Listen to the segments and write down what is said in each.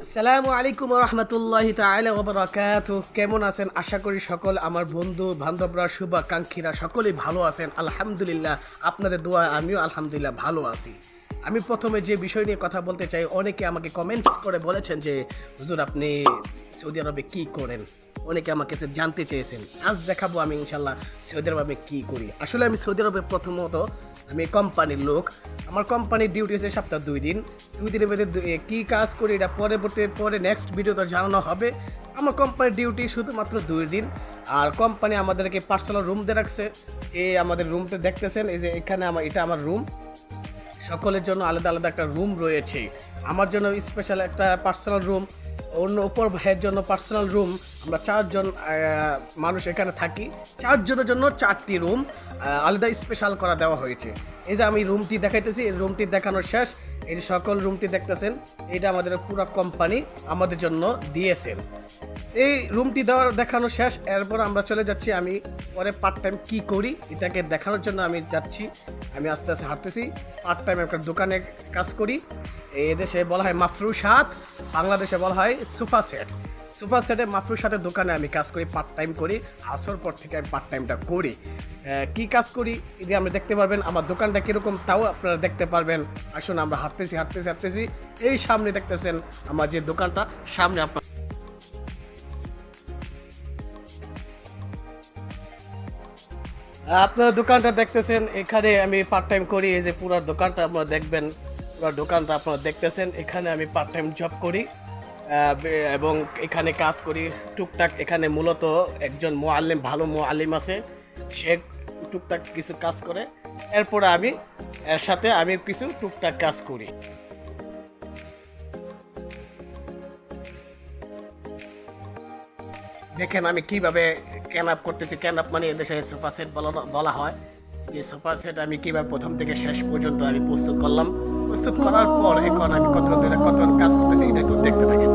আসসালামু আলাইকুম রহমতুল্লাহি তাআলা ওয়া বারাকাতুহু। কেমন আছেন? আশা করি সকল আমার বন্ধু বান্ধবরা শুভাকাঙ্ক্ষীরা সকলেই ভালো আছেন। আলহামদুলিল্লাহ, আপনাদের দোয়া আমিও আলহামদুলিল্লাহ ভালো আছি। আমি প্রথমে যে বিষয় নিয়ে কথা বলতে চাই, অনেকে আমাকে কমেন্টস করে বলেছেন যে হুজুর আপনি সৌদি আরবে কী করেন, অনেকে আমার কাছে জানতে চেয়েছেন। আজ দেখাবো আমি ইনশাল্লাহ সৌদি আরবে কী করি। আসলে আমি সৌদি আরবে প্রথমত আমি কোম্পানির লোক। আমার কোম্পানির ডিউটি হচ্ছে সপ্তাহে 2 দিন। 2 দিনের মধ্যে কী কাজ করি এটা পরে নেক্সট ভিডিওতে জানানো হবে। আমার কোম্পানির ডিউটি শুধুমাত্র 2 দিন। আর কোম্পানি আমাদেরকে পার্সোনাল রুম দিয়ে রাখছে। যে আমাদের রুমটা দেখতেছেন, এই যে এখানে এটা আমার রুম। সকলের জন্য আলাদা আলাদা একটা রুম রয়েছে। আমার জন্য স্পেশাল একটা পার্সোনাল রুম, অন্য উপর ভাইয়ের জন্য পার্সোনাল রুম। আমরা 4 জন মানুষ এখানে থাকি। 4 জনের জন্য 4টি রুম আলাদা স্পেশাল করা দেওয়া হয়েছে। এই যে আমি রুমটি দেখাইতেছি, এই রুমটি দেখানোর শেষ। এই যে সকল রুমটি দেখতেছেন, এটা আমাদের পুরো কোম্পানি আমাদের জন্য দিয়েছেন। এই রুমটি দেখানো শেষ। এরপর আমরা চলে যাচ্ছি, আমি পরে পার্ট টাইম কী করি এটাকে দেখানোর জন্য আমি যাচ্ছি। আমি আস্তে আস্তে হাঁটতেছি। পার্ট টাইম একটা দোকানে কাজ করি। এই দেশে বলা হয় মাফরুশাত, বাংলাদেশে বলা হয় সোফা সেট। সোফা সেটে মাফরুশাতের দোকানে আমি কাজ করি, পার্ট টাইম করি। আসর পর থেকে আমি পার্ট টাইমটা করি। কী কাজ করি যদি আপনি দেখতে পারবেন, আমার দোকানটা কীরকম তাও আপনারা দেখতে পারবেন। আসুন আমরা হাঁটতেছি। এই সামনে দেখতেছেন আমার যে দোকানটা, সামনে আপনার দোকানটা দেখতেছেন, এখানে আমি পার্ট টাইম করি। এই যে পুরো দোকানটা আপনারা দেখবেন, পুরো দোকানটা আপনারা দেখতেছেন। এখানে আমি পার্ট টাইম জব করি এবং এখানে কাজ করি টুকটাক। এখানে মূলত একজন ভালো মুআল্লিম আছে, সে টুকটাক কিছু কাজ করে। এরপরে এর সাথে আমি কিছু টুকটাক কাজ করি। দেখেন আমি কিভাবে ক্যান আপ করতেছি। ক্যান আপ মানে এদেশে সোফা সেট বলা হয়। যে সোফা সেট আমি কিভাবে প্রথম থেকে শেষ পর্যন্ত আমি প্রস্তুত করলাম। প্রস্তুত করার পর এখন আমি কতক্ষণ কাজ করতেছি এটা একটু দেখতে থাকেন।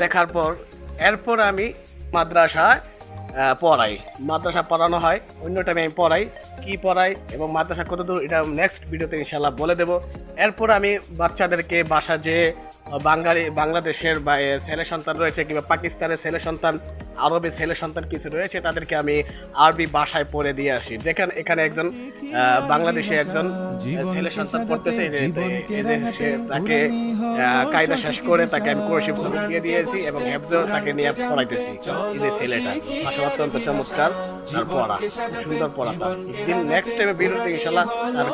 দেখার পর এরপর আমি মাদ্রাসায় পড়াই। মাদ্রাসা পড়ানো হয়, অন্য টাইমে আমি পড়াই। কি পড়াই এবং মাদ্রাসা কত দূর এটা নেক্সট ভিডিওতে ইনশাল্লাহ বলে দেব। এরপর আমি বাচ্চাদেরকে বাসা যে বাংলাদেশের বা ছেলে সন্তান রয়েছে কিংবা পাকিস্তানের ছেলে সন্তান, আরবের ছেলে সন্তান কিছু রয়েছে, তাদেরকে আমি আরবি ভাষায় পড়ে দিয়ে আসি। দেখেন এখানে একজন বাংলাদেশে একজন ছেলে সন্তান পড়তেছে, সে তাকে কায়দা শেষ করে তাকে আমি কোরআন সবক দিয়ে দিয়েছি এবং হেফজও তাকে নিয়ে পড়াইতেছি। এই যে ছেলেটা আসলে অত্যন্ত চমৎকার, তার পড়া খুব সুন্দর পড়া। তার একদিন নেক্সট টাইমে বিরতি ইনশাল্লাহ তার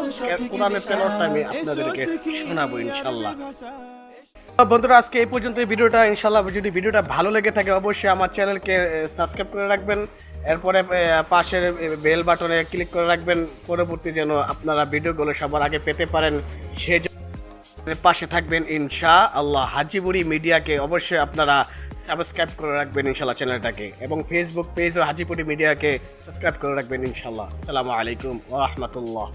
কোরআনের তেলাওয়াতটা আমি আপনাদেরকে শোনাবো ইনশাল্লাহ। বন্ধুরা, আজকে এই পর্যন্ত ভিডিওটা। ইনশাল্লাহ যদি ভিডিওটা ভালো লেগে থাকে অবশ্যই আমার চ্যানেলকে সাবস্ক্রাইব করে রাখবেন। এরপরে পাশের বেল বাটনে ক্লিক করে রাখবেন, পরবর্তী যেন আপনারা ভিডিওগুলো সবার আগে পেতে পারেন সেই পাশে থাকবেন ইনশাআল্লাহ। হাজিবুড়ি মিডিয়াকে অবশ্যই আপনারা সাবস্ক্রাইব করে রাখবেন ইনশাল্লাহ চ্যানেলটাকে, এবং ফেসবুক পেজও হাজিবুড়ি মিডিয়াকে সাবস্ক্রাইব করে রাখবেন ইনশাল্লাহ। আসসালামু আলাইকুম ওয়া রাহমাতুল্লাহ।